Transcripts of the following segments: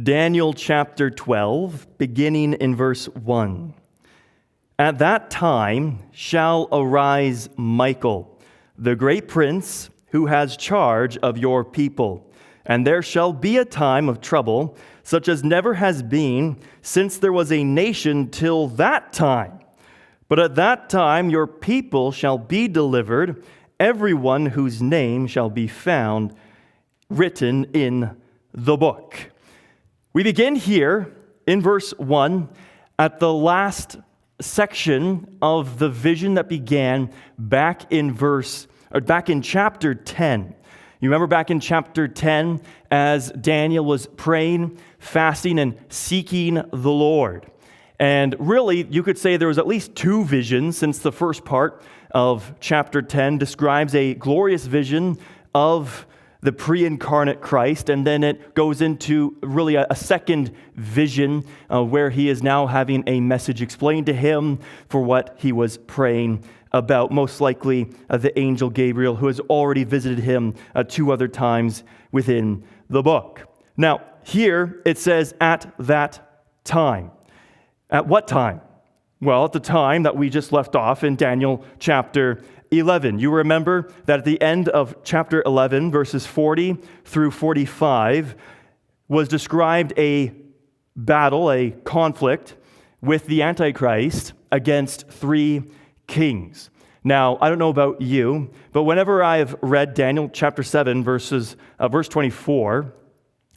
Daniel chapter 12, beginning in verse 1. At that time shall arise Michael, the great prince, who has charge of your people. And there shall be a time of trouble, such as never has been since there was a nation till that time. But at that time your people shall be delivered, everyone whose name shall be found written in the book. We begin here in verse 1 at the last section of the vision that began back in chapter 10. You remember back in chapter 10 as Daniel was praying, fasting, and seeking the Lord. And really, you could say there was at least two visions, since the first part of chapter 10 describes a glorious vision of the pre-incarnate Christ, and then it goes into really a second vision where he is now having a message explained to him for what he was praying about, most likely the angel Gabriel, who has already visited him two other times within the book. Now, here it says, at that time. At what time? Well, at the time that we just left off in Daniel chapter 11. You remember that at the end of chapter 11, verses 40 through 45, was described a battle, a conflict with the Antichrist against three kings. Now, I don't know about you, but whenever I've read Daniel chapter 7, verse 24,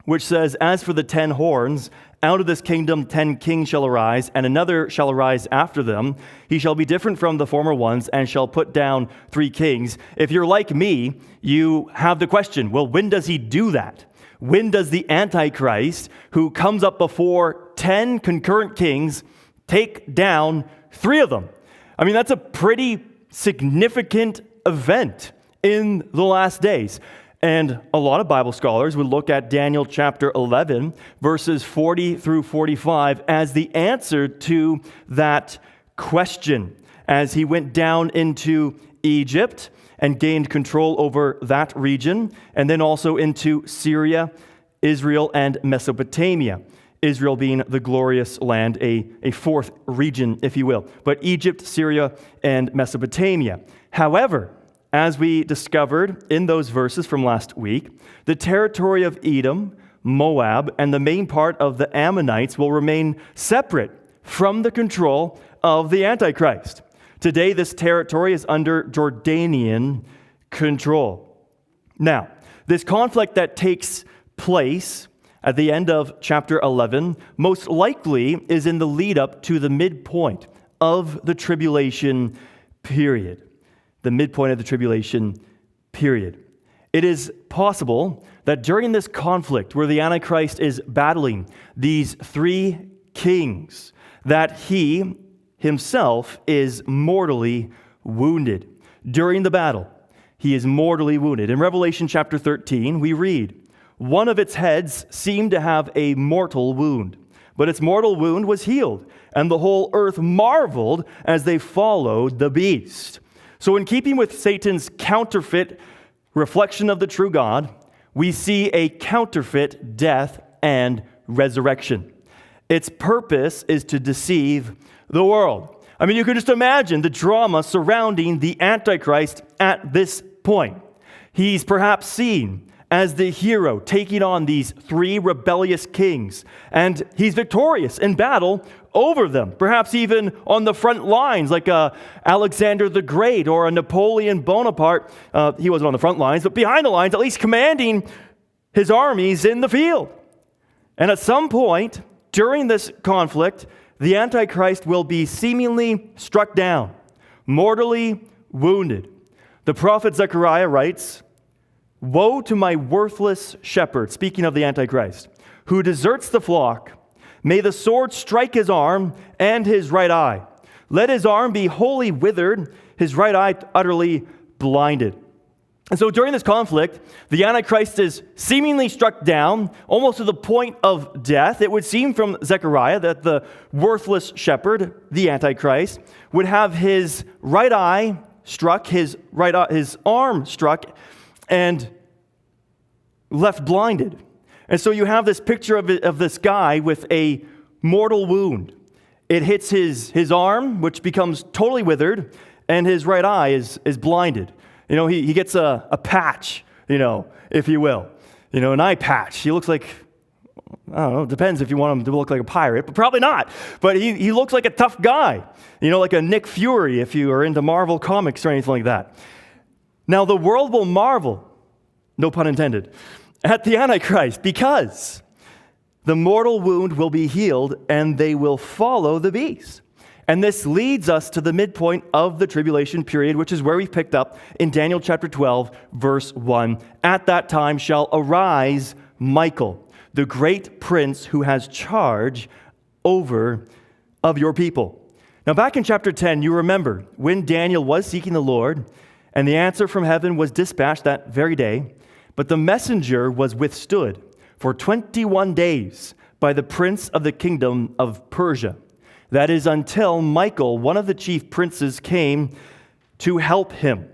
which says, "As for the 10 horns, out of this kingdom 10 kings shall arise, and another shall arise after them. He shall be different from the former ones, and shall put down 3 kings." If you're like me, you have the question, well, when does he do that? When does the Antichrist, who comes up before 10 concurrent kings, take down 3 of them? I mean, that's a pretty significant event in the last days. And a lot of Bible scholars would look at Daniel chapter 11, verses 40 through 45, as the answer to that question, as he went down into Egypt and gained control over that region, and then also into Syria, Israel, and Mesopotamia. Israel being the glorious land, a fourth region, if you will. But Egypt, Syria, and Mesopotamia. However, as we discovered in those verses from last week, the territory of Edom, Moab, and the main part of the Ammonites will remain separate from the control of the Antichrist. Today, this territory is under Jordanian control. Now, this conflict that takes place at the end of chapter 11 most likely is in the lead up to the midpoint of the tribulation period. The midpoint of the tribulation period. It is possible that during this conflict where the Antichrist is battling these 3 kings, that he himself is mortally wounded. During the battle, he is mortally wounded. In Revelation chapter 13, we read, "One of its heads seemed to have a mortal wound, but its mortal wound was healed, and the whole earth marveled as they followed the beast." So in keeping with Satan's counterfeit reflection of the true God, we see a counterfeit death and resurrection. Its purpose is to deceive the world. I mean, you can just imagine the drama surrounding the Antichrist at this point. He's perhaps seen as the hero taking on these 3 rebellious kings, and he's victorious in battle over them, perhaps even on the front lines like Alexander the Great or a Napoleon Bonaparte. He wasn't on the front lines, but behind the lines, at least commanding his armies in the field. And at some point during this conflict, the Antichrist will be seemingly struck down, mortally wounded. The prophet Zechariah writes, "Woe to my worthless shepherd," speaking of the Antichrist, "who deserts the flock. May the sword strike his arm and his right eye. Let his arm be wholly withered, his right eye utterly blinded." And so during this conflict, the Antichrist is seemingly struck down, almost to the point of death. It would seem from Zechariah that the worthless shepherd, the Antichrist, would have his right eye struck, his arm struck, and left blinded. And so you have this picture of this guy with a mortal wound. It hits his arm, which becomes totally withered, and his right eye is blinded. He gets a patch, if you will. An eye patch. He looks like, I don't know, it depends if you want him to look like a pirate, but probably not. But he looks like a tough guy, like a Nick Fury if you are into Marvel comics or anything like that. Now the world will marvel, no pun intended, at the Antichrist because the mortal wound will be healed and they will follow the beast. And this leads us to the midpoint of the tribulation period, which is where we picked up in Daniel chapter 12, verse 1. At that time shall arise Michael, the great prince who has charge of your people. Now back in chapter 10, you remember when Daniel was seeking the Lord, and the answer from heaven was dispatched that very day, but the messenger was withstood for 21 days by the prince of the kingdom of Persia. That is until Michael, one of the chief princes, came to help him.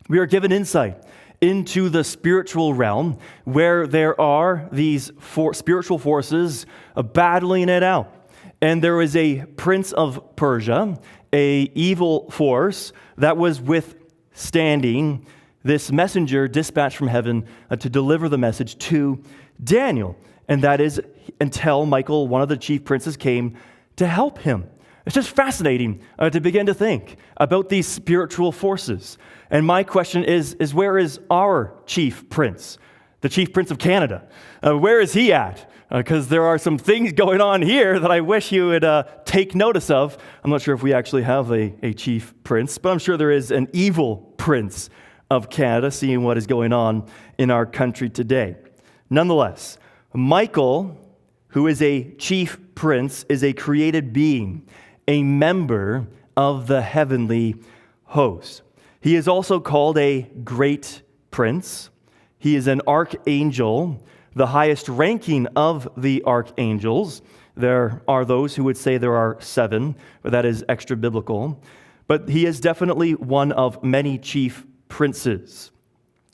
We are given insight into the spiritual realm where there are these spiritual forces battling it out. And there is a prince of Persia, a evil force that was withstanding this messenger dispatched from heaven to deliver the message to Daniel. And that is until Michael, one of the chief princes, came to help him. It's just fascinating to begin to think about these spiritual forces. And my question is where is our chief prince, the chief prince of Canada? Where is he at? Because there are some things going on here that I wish you would take notice of. I'm not sure if we actually have a chief prince, but I'm sure there is an evil prince of Canada, seeing what is going on in our country today. Nonetheless, Michael, who is a chief prince, is a created being, a member of the heavenly host. He is also called a great prince. He is an archangel, the highest ranking of the archangels. There are those who would say there are 7, but that is extra biblical. But he is definitely one of many chief princes.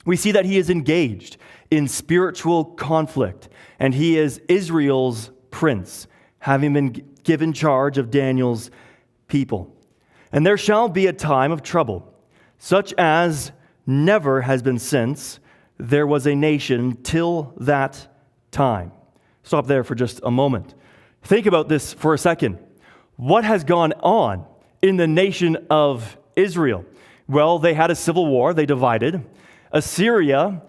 We see that he is engaged in spiritual conflict, and he is Israel's prince, having been given charge of Daniel's people. And there shall be a time of trouble, such as never has been since there was a nation till that time. Stop there for just a moment. Think about this for a second. What has gone on in the nation of Israel? Well, they had a civil war. They divided. Assyria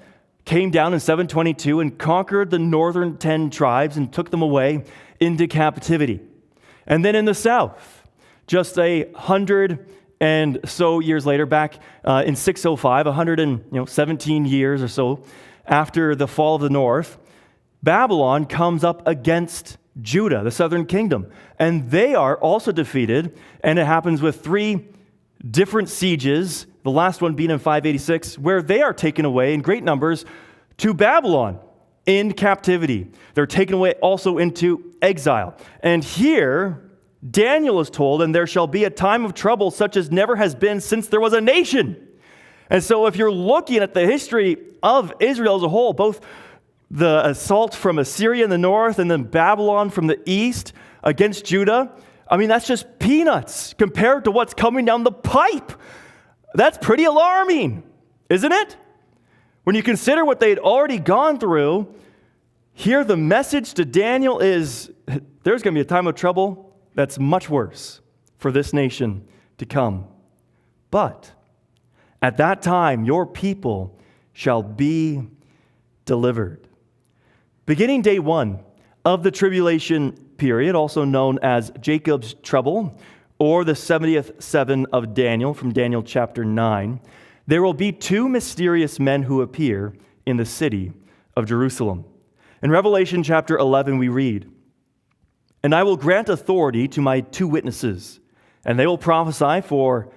came down in 722 and conquered the northern 10 tribes and took them away into captivity. And then in the south, just 100 and so years later, back in 605, 117 years or so after the fall of the north, Babylon comes up against Judah, the southern kingdom. And they are also defeated, and it happens with 3 different sieges, the last one being in 586, where they are taken away in great numbers to Babylon in captivity. They're taken away also into exile. And here, Daniel is told, and there shall be a time of trouble such as never has been since there was a nation. And so if you're looking at the history of Israel as a whole, both the assault from Assyria in the north and then Babylon from the east against Judah, that's just peanuts compared to what's coming down the pipe. That's pretty alarming, isn't it? When you consider what they'd already gone through, here the message to Daniel is there's going to be a time of trouble that's much worse for this nation to come. But at that time, your people shall be delivered. Beginning day 1 of the tribulation period, also known as Jacob's trouble, or the 70th seven of Daniel, from Daniel chapter 9, there will be 2 mysterious men who appear in the city of Jerusalem. In Revelation chapter 11, we read, "And I will grant authority to my 2 witnesses, and they will prophesy for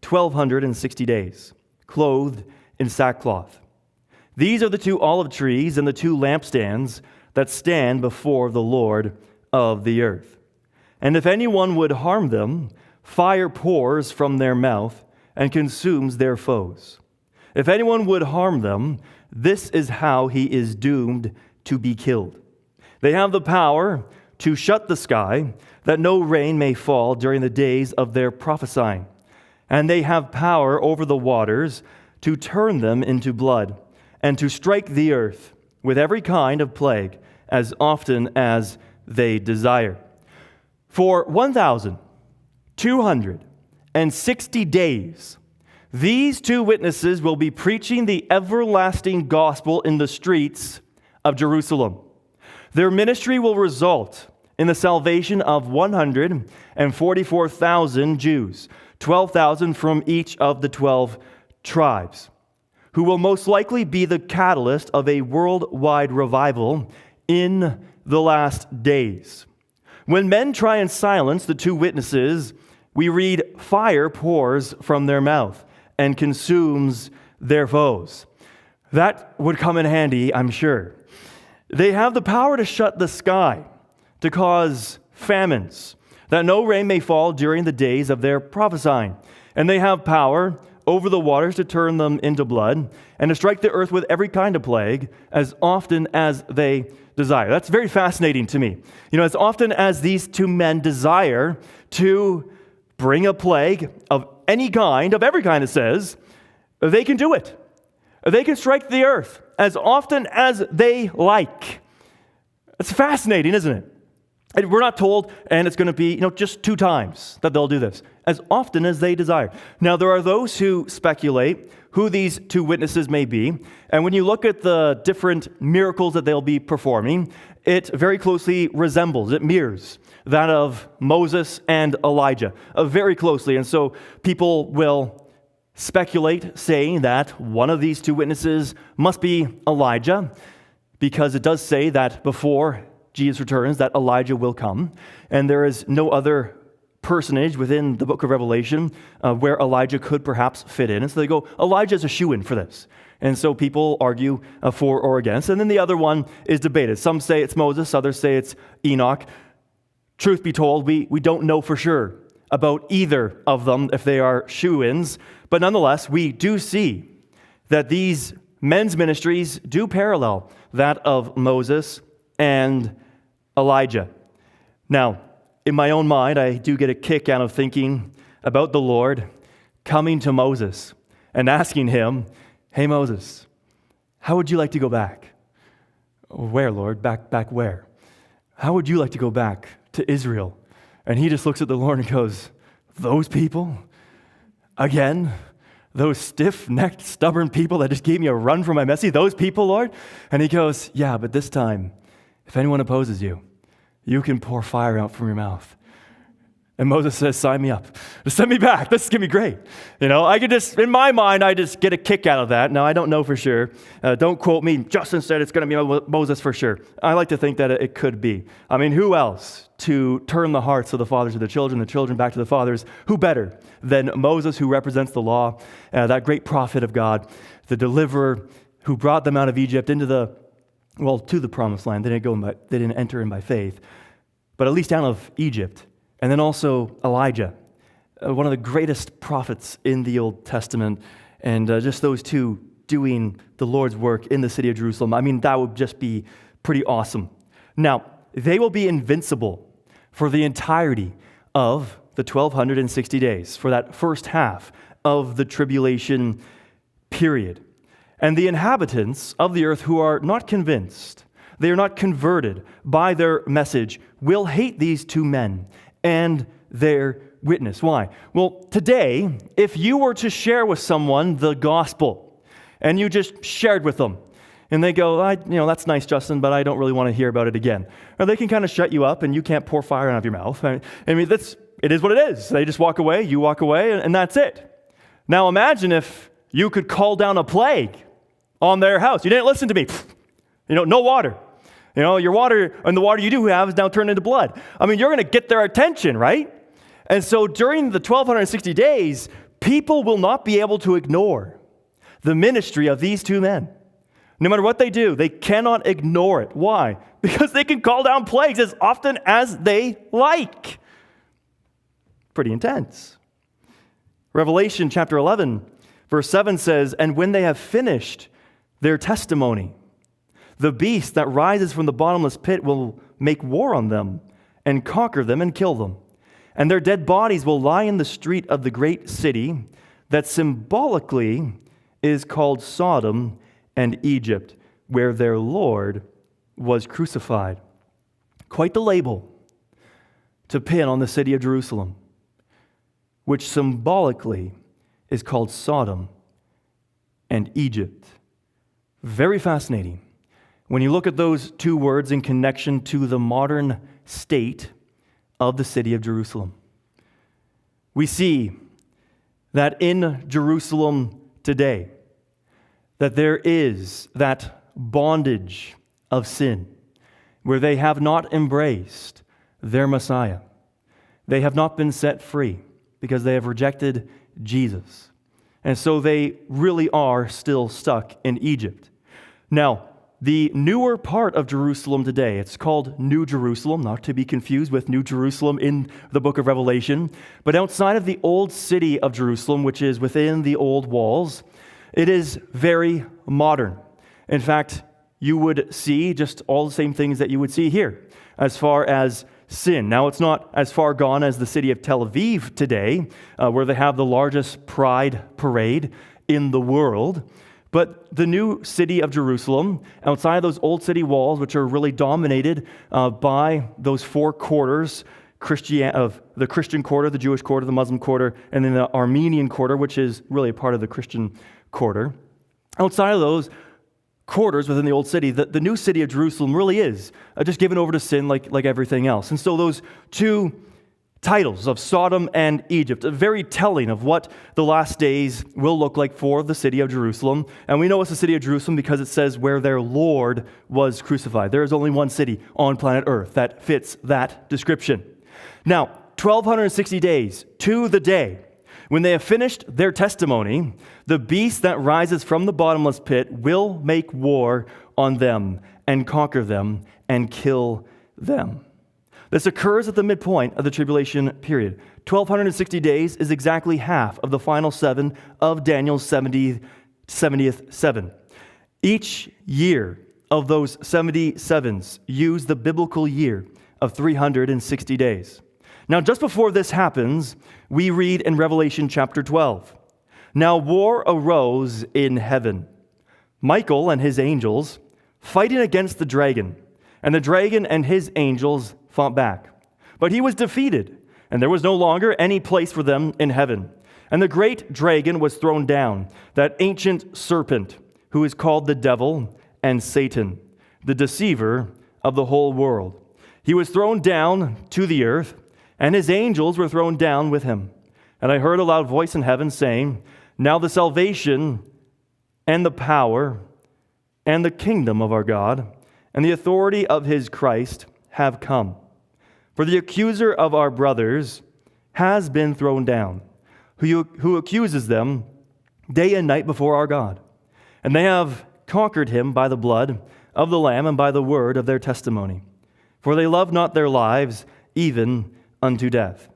1,260 days, clothed in sackcloth. These are the 2 olive trees and the 2 lampstands that stand before the Lord of the earth. And if anyone would harm them, fire pours from their mouth and consumes their foes. If anyone would harm them, this is how he is doomed to be killed. They have the power to shut the sky, that no rain may fall during the days of their prophesying. And they have power over the waters to turn them into blood, and to strike the earth with every kind of plague as often as they desire. For 1,260 days, these two witnesses will be preaching the everlasting gospel in the streets of Jerusalem. Their ministry will result in the salvation of 144,000 Jews, 12,000 from each of the 12 tribes, who will most likely be the catalyst of a worldwide revival in the last days. When men try and silence the two witnesses, we read, fire pours from their mouth and consumes their foes. That would come in handy, I'm sure. They have the power to shut the sky, to cause famines, that no rain may fall during the days of their prophesying. And they have power over the waters to turn them into blood, and to strike the earth with every kind of plague as often as they desire. That's very fascinating to me. As often as these two men desire to bring a plague of any kind, of every kind, it says, they can do it. They can strike the earth as often as they like. It's fascinating, isn't it? And we're not told, and it's going to be, just 2 times that they'll do this, as often as they desire. Now, there are those who speculate who these two witnesses may be, and when you look at the different miracles that they'll be performing, it very closely resembles, it mirrors that of Moses and Elijah, very closely. And so people will speculate, saying that one of these two witnesses must be Elijah, because it does say that before Jesus returns, that Elijah will come, and there is no other personage within the book of Revelation where Elijah could perhaps fit in. And so they go, Elijah is a shoo-in for this. And so people argue for or against. And then the other one is debated. Some say it's Moses, others say it's Enoch. Truth be told, we don't know for sure about either of them if they are shoo-ins. But nonetheless, we do see that these men's ministries do parallel that of Moses and Elijah. Now, in my own mind, I do get a kick out of thinking about the Lord coming to Moses and asking him, hey, Moses, how would you like to go back? Where, Lord? Back where? How would you like to go back to Israel? And he just looks at the Lord and goes, those people? Again? Those stiff-necked, stubborn people that just gave me a run for my messy? Those people, Lord? And he goes, yeah, but this time, if anyone opposes you, you can pour fire out from your mouth. And Moses says, sign me up. Just send me back. This is going to be great. I could just, in my mind, I just get a kick out of that. Now, I don't know for sure. Don't quote me. Justin said it's going to be Moses for sure. I like to think that it could be. I mean, who else to turn the hearts of the fathers to the children back to the fathers? Who better than Moses, who represents the law, that great prophet of God, the deliverer who brought them out of Egypt into to the promised land. They didn't enter in by faith, but at least out of Egypt. And then also Elijah, one of the greatest prophets in the Old Testament, and just those two doing the Lord's work in the city of Jerusalem. I mean, that would just be pretty awesome. Now, they will be invincible for the entirety of the 1,260 days, for that first half of the tribulation period. And the inhabitants of the earth who are not convinced, they are not converted by their message, will hate these two men and their witness. Why? Well, today, if you were to share with someone the gospel, and you just shared with them, and they go, that's nice, Justin, but I don't really want to hear about it again. Or they can kind of shut you up, and you can't pour fire out of your mouth. I mean, it is what it is. They just walk away, you walk away, and that's it. Now imagine if you could call down a plague on their house. You didn't listen to me. No water. Your water, and the water you do have is now turned into blood. I mean, you're going to get their attention, right? And so during the 1,260 days, people will not be able to ignore the ministry of these two men. No matter what they do, they cannot ignore it. Why? Because they can call down plagues as often as they like. Pretty intense. Revelation chapter 11, verse 7 says, and when they have finished their testimony, The beast that rises from the bottomless pit will make war on them and conquer them and kill them. And their dead bodies will lie in the street of the great city that symbolically is called Sodom and Egypt, where their Lord was crucified. Quite the label to pin on the city of Jerusalem, which symbolically is called Sodom and Egypt. Very fascinating when you look at those two words in connection to the modern state of the city of Jerusalem. We see that in Jerusalem today, that there is that bondage of sin where they have not embraced their Messiah. They have not been set free because they have rejected Jesus. And so they really are still stuck in Egypt. Now, the newer part of Jerusalem today, it's called New Jerusalem, not to be confused with New Jerusalem in the book of Revelation, but outside of the old city of Jerusalem, which is within the old walls, it is very modern. In fact, you would see just all the same things that you would see here as far as sin. Now, it's not as far gone as the city of Tel Aviv today, where they have the largest pride parade in the world. But the new city of Jerusalem, outside of those old city walls, which are really dominated by those four quarters, of the Christian quarter, the Jewish quarter, the Muslim quarter, and then the Armenian quarter, which is really a part of the Christian quarter. Outside of those quarters within the old city, the new city of Jerusalem really is just given over to sin like everything else. And so those two titles of Sodom and Egypt are very telling of what the last days will look like for the city of Jerusalem. And we know it's the city of Jerusalem because it says where their Lord was crucified. There is only one city on planet Earth that fits that description. Now, 1,260 days to the day when they have finished their testimony, the beast that rises from the bottomless pit will make war on them and conquer them and kill them. This occurs at the midpoint of the tribulation period. 1,260 days is exactly half of the final seven of Daniel's 70th seven. Each year of those 77s use the biblical year of 360 days. Now, just before this happens, we read in Revelation chapter 12, "Now war arose in heaven. Michael and his angels fighting against the dragon, and the dragon and his angels fought back. But he was defeated, and there was no longer any place for them in heaven. And the great dragon was thrown down, that ancient serpent, who is called the devil and Satan, the deceiver of the whole world. He was thrown down to the earth, and his angels were thrown down with him. And I heard a loud voice in heaven saying, 'Now the salvation and the power and the kingdom of our God and the authority of his Christ have come. For the accuser of our brothers has been thrown down, who accuses them day and night before our God. And they have conquered him by the blood of the Lamb and by the word of their testimony. For they love not their lives even unto death.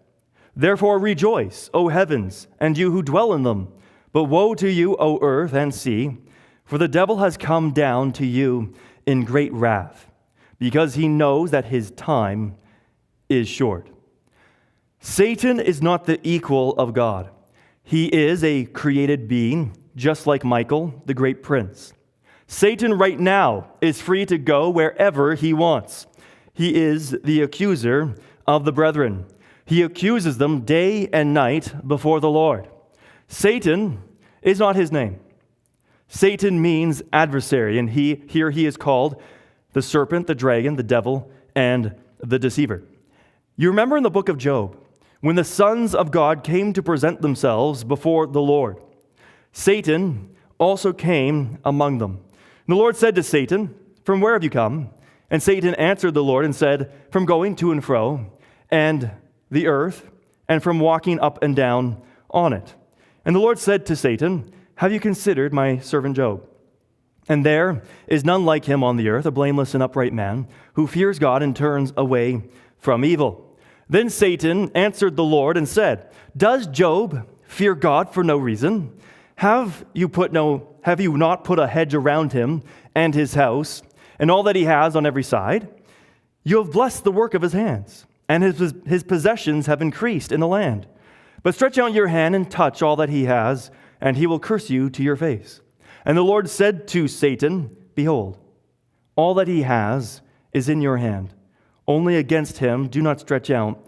Therefore rejoice, O heavens, and you who dwell in them. But woe to you, O earth and sea, for the devil has come down to you in great wrath, because he knows that his time is short." Satan is not the equal of God. He is a created being, just like Michael, the great prince. Satan right now is free to go wherever he wants. He is the accuser of the brethren. He accuses them day and night before the Lord. Satan is not his name. Satan means adversary, and here he is called the serpent, the dragon, the devil, and the deceiver. You remember in the book of Job, when the sons of God came to present themselves before the Lord, Satan also came among them. And the Lord said to Satan, "From where have you come?" And Satan answered the Lord and said, "From going to and fro, and the earth, and from walking up and down on it." And the Lord said to Satan, "Have you considered my servant Job? And there is none like him on the earth, a blameless and upright man, who fears God and turns away from evil." Then Satan answered the Lord and said, "Does Job fear God for no reason? Have you not put a hedge around him and his house, and all that he has on every side. You have blessed the work of his hands, and his possessions have increased in the land. But stretch out your hand and touch all that he has, and he will curse you to your face. And the Lord said to Satan, Behold, all that he has is in your hand. Only against him do not stretch out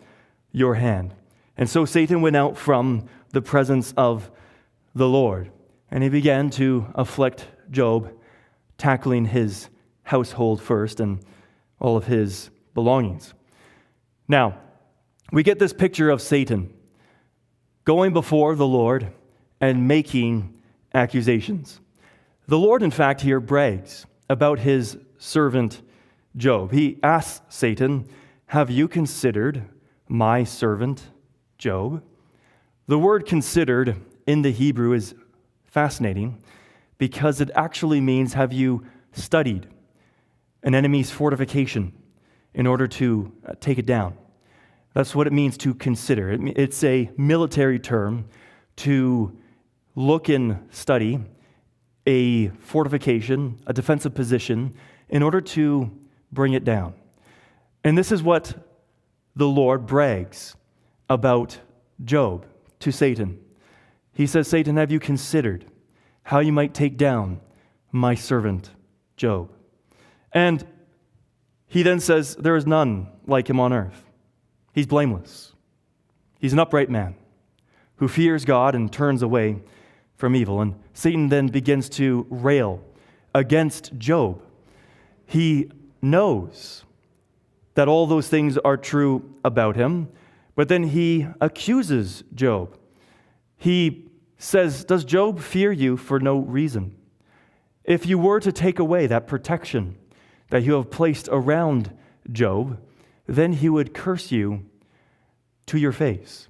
your hand. And so Satan went out from the presence of the Lord, and he began to afflict Job, tackling his household first and all of his belongings. Now, we get this picture of Satan going before the Lord and making accusations. The Lord, in fact, here brags about his servant Job. He asks Satan, have you considered my servant Job? The word considered in the Hebrew is fascinating because it actually means, have you studied an enemy's fortification in order to take it down? That's what it means to consider. It's a military term to look and study a fortification, a defensive position, in order to bring it down. And this is what the Lord brags about Job to Satan. He says, Satan, have you considered how you might take down my servant Job? And he then says, there is none like him on earth. He's blameless. He's an upright man who fears God and turns away from evil. And Satan then begins to rail against Job. He knows that all those things are true about him, but then he accuses Job. He says, does Job fear you for no reason? If you were to take away that protection that you have placed around Job, then he would curse you to your face.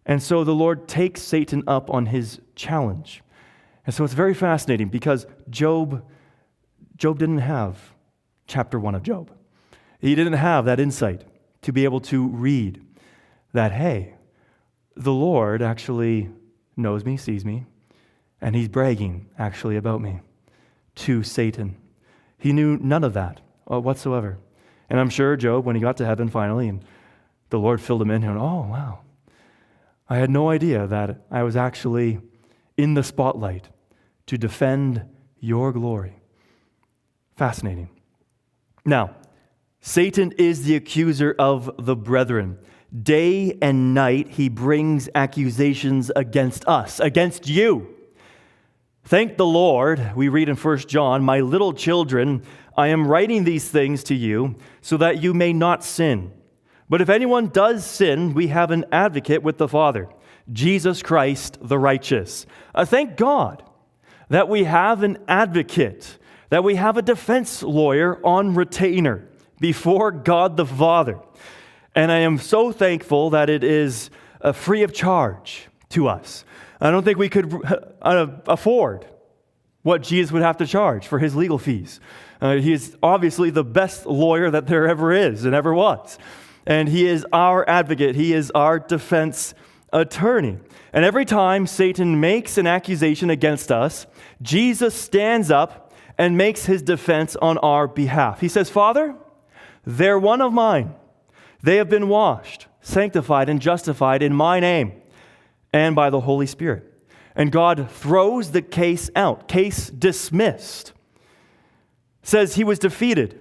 And so the Lord takes Satan up on his challenge. And so it's very fascinating because Job didn't have chapter 1 of Job. He didn't have that insight to be able to read that, hey, the Lord actually knows me, sees me, and he's bragging actually about me to Satan. He knew none of that whatsoever. And I'm sure Job, when he got to heaven finally, and the Lord filled him in, and oh, wow, I had no idea that I was actually in the spotlight to defend your glory. Fascinating. Now, Satan is the accuser of the brethren. Day and night, he brings accusations against us, against you. Thank the Lord, we read in 1 John, my little children, I am writing these things to you so that you may not sin. But if anyone does sin, we have an advocate with the Father, Jesus Christ the righteous. Thank God that we have an advocate, that we have a defense lawyer on retainer before God the Father. And I am so thankful that it is free of charge to us. I don't think we could afford what Jesus would have to charge for his legal fees. He is obviously the best lawyer that there ever is and ever was. And he is our advocate. He is our defense attorney. And every time Satan makes an accusation against us, Jesus stands up and makes his defense on our behalf. He says, Father, they're one of mine. They have been washed, sanctified, and justified in my name and by the Holy Spirit. And God throws the case out, case dismissed. Says he was defeated,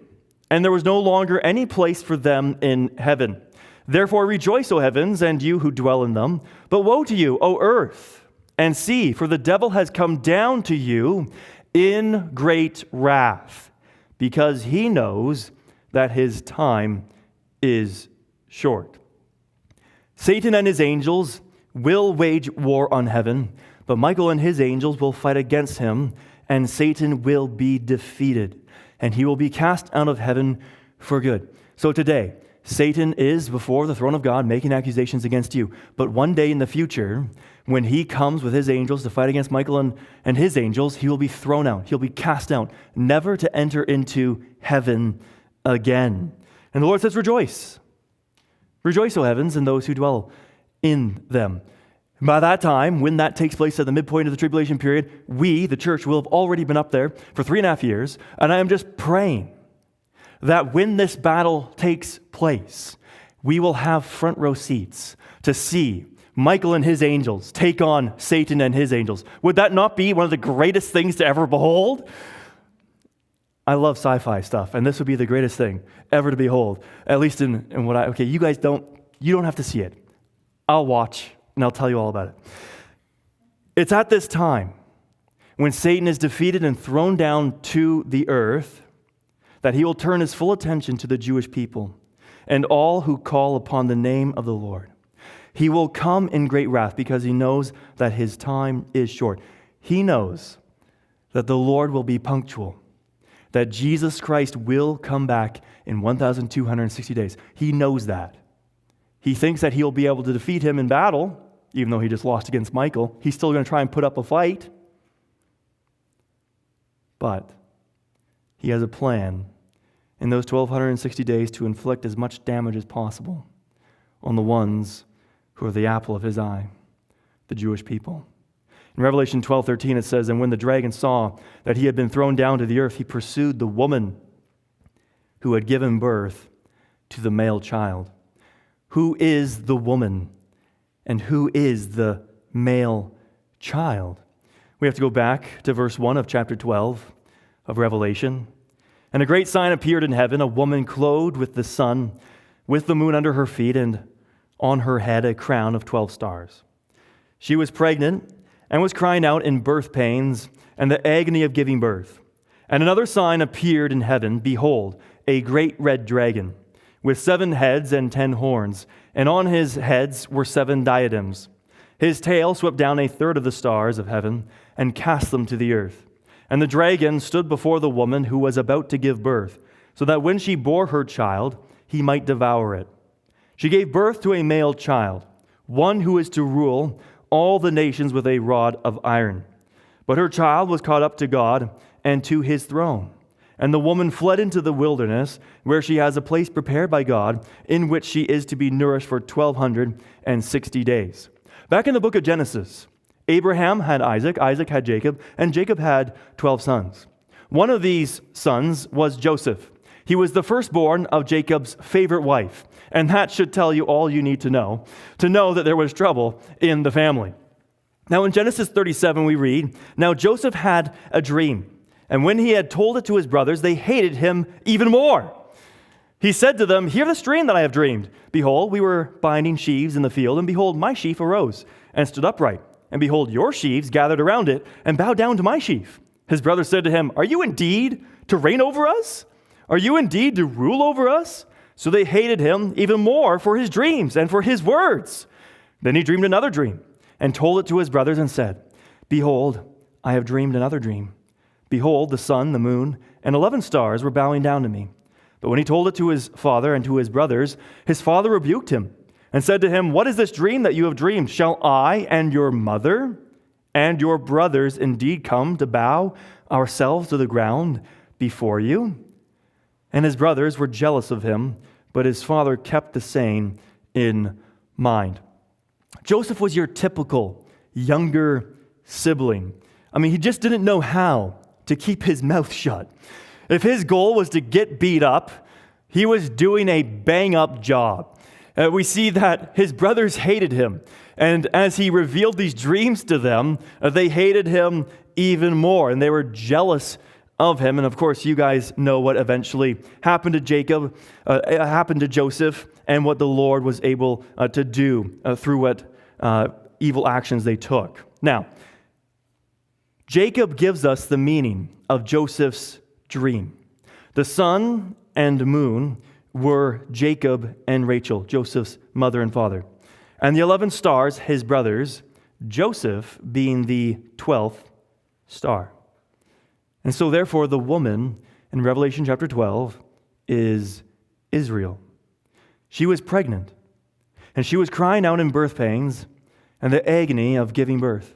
and there was no longer any place for them in heaven. Therefore rejoice, O heavens, and you who dwell in them. But woe to you, O earth and sea, for the devil has come down to you in great wrath, because he knows that his time is short. Satan and his angels will wage war on heaven, but Michael and his angels will fight against him, and Satan will be defeated, and he will be cast out of heaven for good. So today, Satan is before the throne of God making accusations against you. But one day in the future, when he comes with his angels to fight against Michael and his angels, he will be thrown out. He'll be cast out, never to enter into heaven again. And the Lord says, rejoice. Rejoice, O heavens, and those who dwell in them. And by that time, when that takes place at the midpoint of the tribulation period, we, the church, will have already been up there for 3.5 years. And I am just praying that when this battle takes place, we will have front row seats to see Michael and his angels take on Satan and his angels. Would that not be one of the greatest things to ever behold? I love sci-fi stuff, and this would be the greatest thing ever to behold, at least in what you guys don't have to see it. I'll watch, and I'll tell you all about it. It's at this time, when Satan is defeated and thrown down to the earth, that he will turn his full attention to the Jewish people and all who call upon the name of the Lord. He will come in great wrath because he knows that his time is short. He knows that the Lord will be punctual, that Jesus Christ will come back in 1,260 days. He knows that. He thinks that he'll be able to defeat him in battle, even though he just lost against Michael. He's still going to try and put up a fight. But he has a plan in those 1,260 days to inflict as much damage as possible on the ones who are the apple of his eye, the Jewish people. In Revelation 12:13 it says, "And when the dragon saw that he had been thrown down to the earth, he pursued the woman who had given birth to the male child." Who is the woman and who is the male child? We have to go back to verse 1 of chapter 12 of Revelation. "And a great sign appeared in heaven, a woman clothed with the sun, with the moon under her feet, and on her head a crown of 12 stars. She was pregnant and was crying out in birth pains and the agony of giving birth. And another sign appeared in heaven, behold, a great red dragon, with 7 heads and 10 horns, and on his heads were 7 diadems. His tail swept down a third of the stars of heaven and cast them to the earth. And the dragon stood before the woman who was about to give birth, so that when she bore her child, he might devour it. She gave birth to a male child, one who is to rule all the nations with a rod of iron. But her child was caught up to God and to his throne. And the woman fled into the wilderness, where she has a place prepared by God, in which she is to be nourished for 1,260 days." Back in the book of Genesis, Abraham had Isaac, Isaac had Jacob, and Jacob had 12 sons. One of these sons was Joseph. He was the firstborn of Jacob's favorite wife, and that should tell you all you need to know that there was trouble in the family. Now in Genesis 37 we read, "Now Joseph had a dream, and when he had told it to his brothers, they hated him even more. He said to them, 'Hear this dream that I have dreamed. Behold, we were binding sheaves in the field, and behold, my sheaf arose and stood upright. And behold, your sheaves gathered around it and bowed down to my sheaf.' His brothers said to him, 'Are you indeed to reign over us? Are you indeed to rule over us?' So they hated him even more for his dreams and for his words. Then he dreamed another dream and told it to his brothers and said, 'Behold, I have dreamed another dream. Behold, the sun, the moon, and 11 stars were bowing down to me.' But when he told it to his father and to his brothers, his father rebuked him and said to him, 'What is this dream that you have dreamed? Shall I and your mother and your brothers indeed come to bow ourselves to the ground before you?' And his brothers were jealous of him, but his father kept the saying in mind." Joseph was your typical younger sibling. He just didn't know how to keep his mouth shut. If his goal was to get beat up, he was doing a bang-up job. We see that his brothers hated him, and as he revealed these dreams to them, they hated him even more, and they were jealous of him. And of course, you guys know what eventually happened to Jacob, happened to Joseph, and what the Lord was able to do through what evil actions they took. Now, Jacob gives us the meaning of Joseph's dream. The sun and moon were Jacob and Rachel, Joseph's mother and father. And the 11 stars, his brothers, Joseph being the 12th star. And so therefore the woman in Revelation chapter 12 is Israel. She was pregnant, and she was crying out in birth pains and the agony of giving birth.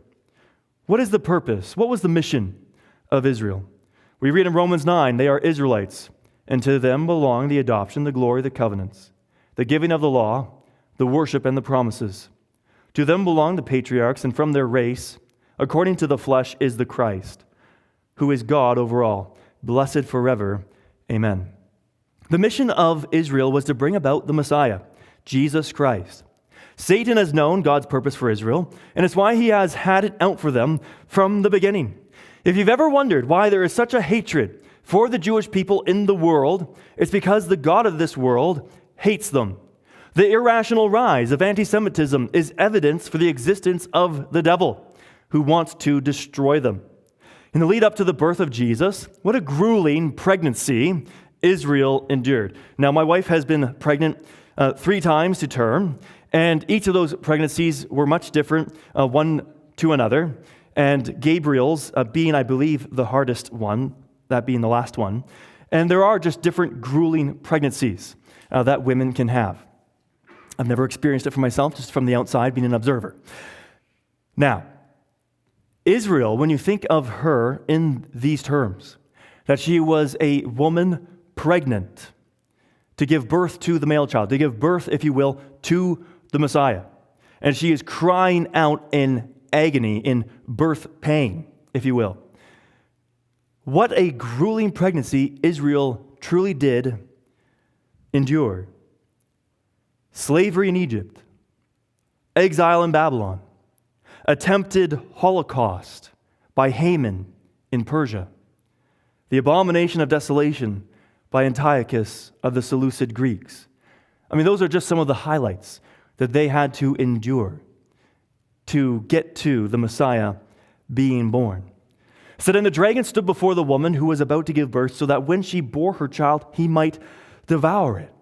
What is the purpose? What was the mission of Israel? We read in Romans 9, they are Israelites, and to them belong the adoption, the glory, the covenants, the giving of the law, the worship, and the promises. To them belong the patriarchs, and from their race, according to the flesh, is the Christ, who is God over all, blessed forever. Amen. The mission of Israel was to bring about the Messiah, Jesus Christ. Satan has known God's purpose for Israel, and it's why he has had it out for them from the beginning. If you've ever wondered why there is such a hatred for the Jewish people in the world, it's because the God of this world hates them. The irrational rise of anti-Semitism is evidence for the existence of the devil, who wants to destroy them. In the lead up to the birth of Jesus, what a grueling pregnancy Israel endured. Now, my wife has been pregnant 3 times to term, and each of those pregnancies were much different, one to another, and Gabriel's being, I believe, the hardest one, that being the last one. And there are just different grueling pregnancies that women can have. I've never experienced it for myself, just from the outside, being an observer. Now, Israel, when you think of her in these terms, that she was a woman pregnant to give birth to the male child, to give birth, if you will, to the Messiah. And she is crying out in agony, in birth pain, if you will. What a grueling pregnancy Israel truly did endure. Slavery in Egypt, exile in Babylon, attempted Holocaust by Haman in Persia, the abomination of desolation by Antiochus of the Seleucid Greeks. I mean, those are just some of the highlights that they had to endure to get to the Messiah being born. So then the dragon stood before the woman who was about to give birth, so that when she bore her child, he might devour it.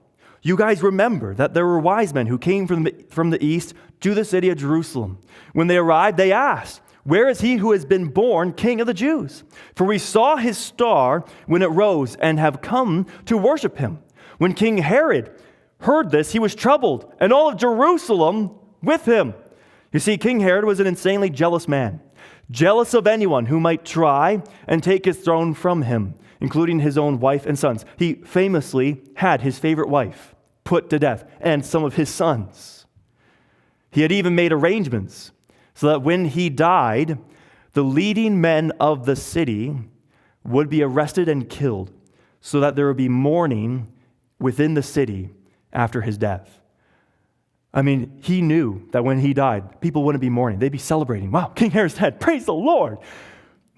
You guys remember that there were wise men who came from the east to the city of Jerusalem. When they arrived, they asked, "Where is he who has been born King of the Jews? For we saw his star when it rose and have come to worship him." When King Herod heard this, he was troubled, and all of Jerusalem with him. You see, King Herod was an insanely jealous man, jealous of anyone who might try and take his throne from him, including his own wife and sons. He famously had his favorite wife put to death, and some of his sons. He had even made arrangements so that when he died, the leading men of the city would be arrested and killed, so that there would be mourning within the city after his death. I mean, he knew that when he died, people wouldn't be mourning. They'd be celebrating. Wow, King Herod's dead. Praise the Lord.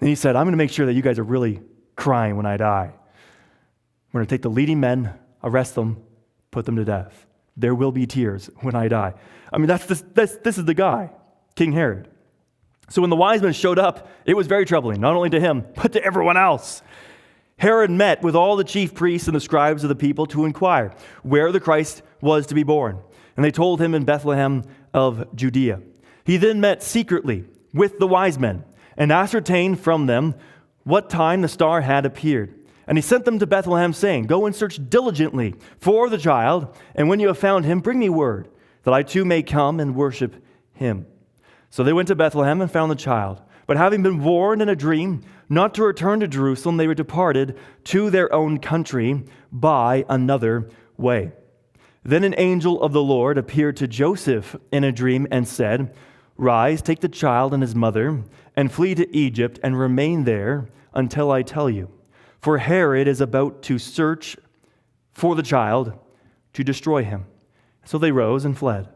And he said, I'm going to make sure that you guys are really crying when I die. We're going to take the leading men, arrest them, put them to death. There will be tears when I die. I mean, this is the guy, King Herod. So when the wise men showed up, it was very troubling, not only to him, but to everyone else. Herod met with all the chief priests and the scribes of the people to inquire where the Christ was to be born. And they told him in Bethlehem of Judea. He then met secretly with the wise men and ascertained from them what time the star had appeared. And he sent them to Bethlehem, saying, "Go and search diligently for the child, and when you have found him, bring me word, that I too may come and worship him." So they went to Bethlehem and found the child. But having been warned in a dream not to return to Jerusalem, they were departed to their own country by another way. Then an angel of the Lord appeared to Joseph in a dream and said, "Rise, take the child and his mother, and flee to Egypt, and remain there until I tell you. For Herod is about to search for the child to destroy him." So they rose and fled.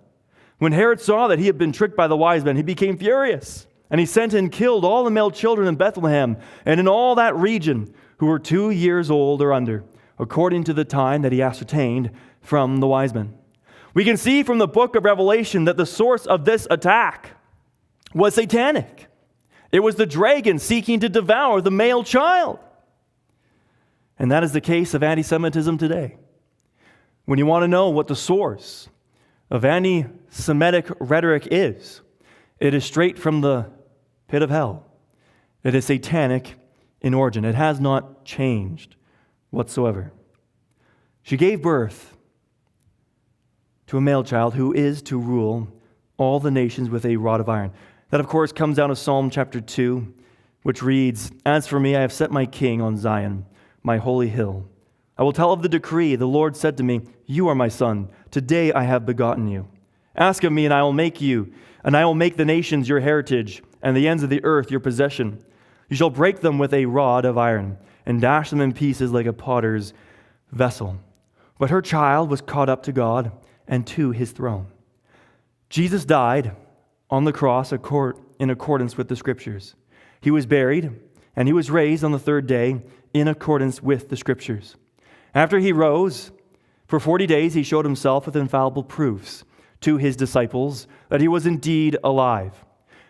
When Herod saw that he had been tricked by the wise men, he became furious, and he sent and killed all the male children in Bethlehem and in all that region who were 2 years old or under, according to the time that he ascertained from the wise men. We can see from the book of Revelation that the source of this attack was satanic. It was the dragon seeking to devour the male child. And that is the case of anti-Semitism today. When you want to know what the source of anti-Semitic rhetoric is, it is straight from the pit of hell. It is satanic in origin. It has not changed whatsoever. She gave birth to a male child who is to rule all the nations with a rod of iron. That, of course, comes out of Psalm chapter 2, which reads, "As for me, I have set my king on Zion, my holy hill. I will tell of the decree. The Lord said to me, 'You are my son. Today I have begotten you. Ask of me, and I will make you, and I will make the nations your heritage, and the ends of the earth your possession. You shall break them with a rod of iron, and dash them in pieces like a potter's vessel. but her child was caught up to God and to his throne. Jesus died on the cross in accordance with the Scriptures. He was buried, and he was raised on the third day in accordance with the Scriptures. After he rose, for 40 days he showed himself with infallible proofs to his disciples that he was indeed alive.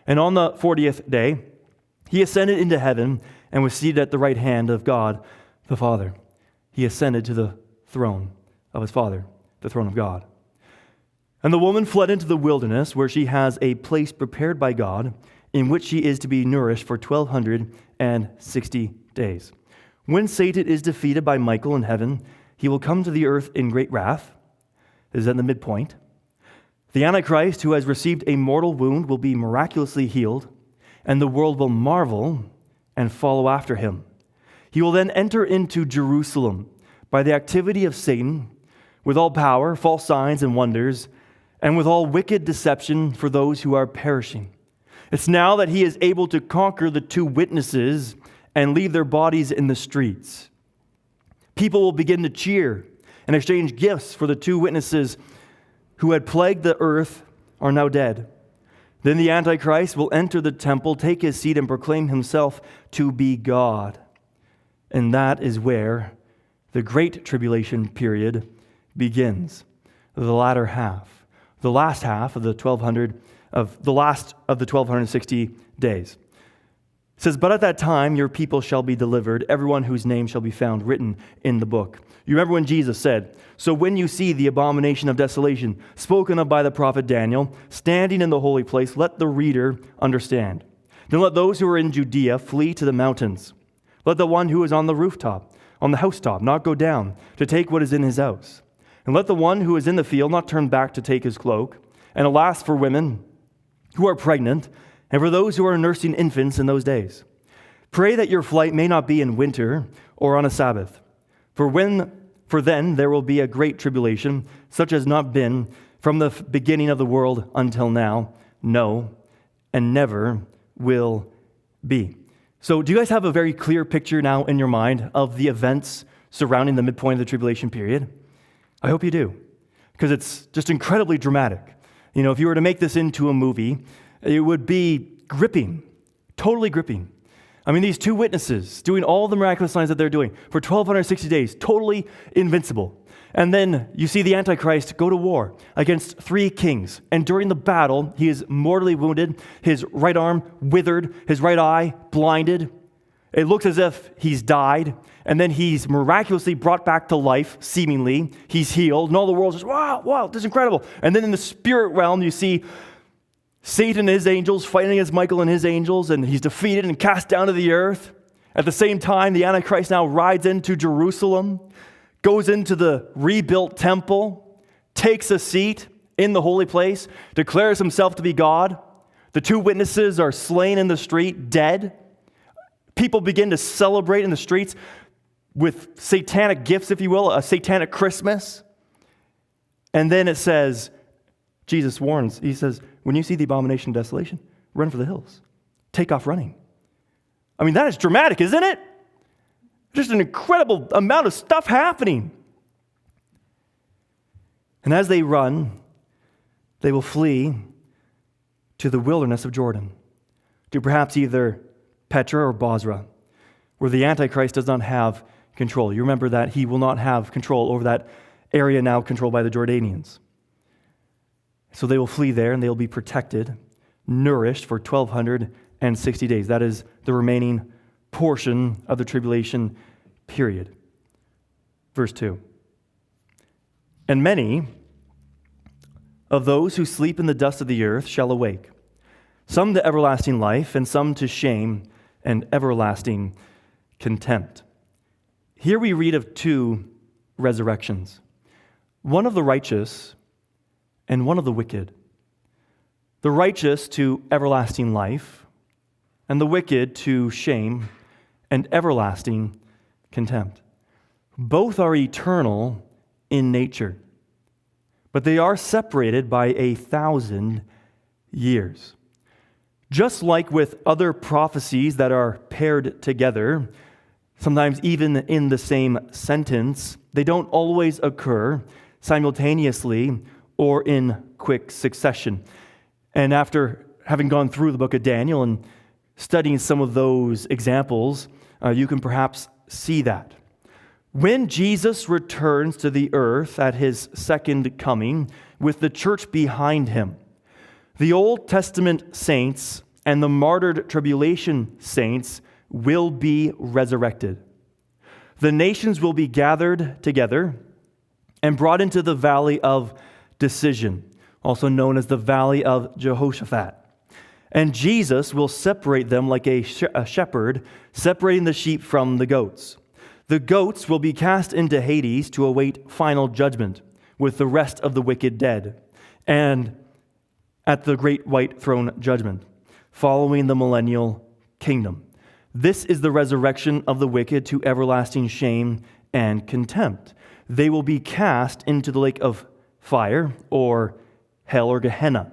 And on the 40th day, he ascended into heaven and was seated at the right hand of God the Father. He ascended to the throne of his Father, the throne of God. And the woman fled into the wilderness, where she has a place prepared by God, in which she is to be nourished for 1260 days. When Satan is defeated by Michael in heaven, he will come to the earth in great wrath. This is at the midpoint. The Antichrist, who has received a mortal wound, will be miraculously healed, and the world will marvel and follow after him. He will then enter into Jerusalem by the activity of Satan, with all power, false signs and wonders, and with all wicked deception for those who are perishing. It's now that he is able to conquer the two witnesses and leave their bodies in the streets. People will begin to cheer and exchange gifts, for the two witnesses who had plagued the earth are now dead. Then the Antichrist will enter the temple, take his seat, and proclaim himself to be God. And that is where the Great Tribulation period begins, the latter half, the last half of the 1260 days. It says, "But at that time your people shall be delivered, everyone whose name shall be found written in the book." You remember when Jesus said, "So when you see the abomination of desolation spoken of by the prophet Daniel standing in the holy place, let the reader understand. Then let those who are in Judea flee to the mountains. Let the one who is on the rooftop, on the housetop, not go down to take what is in his house. And let the one who is in the field not turn back to take his cloak. And alas for women who are pregnant, and for those who are nursing infants in those days. Pray that your flight may not be in winter or on a Sabbath. For then there will be a great tribulation, such as not been from the beginning of the world until now, no, and never will be." So do you guys have a very clear picture now in your mind of the events surrounding the midpoint of the tribulation period? I hope you do, because it's just incredibly dramatic. You know, if you were to make this into a movie, it would be gripping, totally gripping. I mean, these two witnesses doing all the miraculous signs that they're doing for 1260 days, totally invincible. And then you see the Antichrist go to war against three kings. And during the battle, he is mortally wounded, his right arm withered, his right eye blinded. It looks as if he's died. And then he's miraculously brought back to life, seemingly. He's healed. And all the world's just, wow, this is incredible. And then in the spirit realm, you see Satan and his angels fighting against Michael and his angels, and he's defeated and cast down to the earth. At the same time, the Antichrist now rides into Jerusalem, goes into the rebuilt temple, takes a seat in the holy place, declares himself to be God. The two witnesses are slain in the street, dead. People begin to celebrate in the streets with satanic gifts, if you will, a satanic Christmas. And then it says, Jesus warns, he says, when you see the abomination of desolation, run for the hills. Take off running. I mean, that is dramatic, isn't it? Just an incredible amount of stuff happening. And as they run, they will flee to the wilderness of Jordan, to perhaps either Petra or Bozrah, where the Antichrist does not have control. You remember that he will not have control over that area now controlled by the Jordanians. So they will flee there, and they will be protected, nourished for 1260 days. That is the remaining portion of the tribulation period. Verse 2. "And many of those who sleep in the dust of the earth shall awake, some to everlasting life, and some to shame and everlasting contempt." Here we read of two resurrections, one of the righteous and one of the wicked. The righteous to everlasting life, and the wicked to shame and everlasting contempt. Both are eternal in nature, but they are separated by 1,000 years. Just like with other prophecies that are paired together, sometimes even in the same sentence. They don't always occur simultaneously or in quick succession. And after having gone through the book of Daniel and studying some of those examples, you can perhaps see that. When Jesus returns to the earth at his second coming with the church behind him, the Old Testament saints and the martyred tribulation saints will be resurrected. The nations will be gathered together and brought into the valley of decision, also known as the valley of Jehoshaphat. And Jesus will separate them like a shepherd, separating the sheep from the goats. The goats will be cast into Hades to await final judgment with the rest of the wicked dead, and at the great white throne judgment, following the millennial kingdom. This is the resurrection of the wicked to everlasting shame and contempt. They will be cast into the lake of fire, or hell, or Gehenna,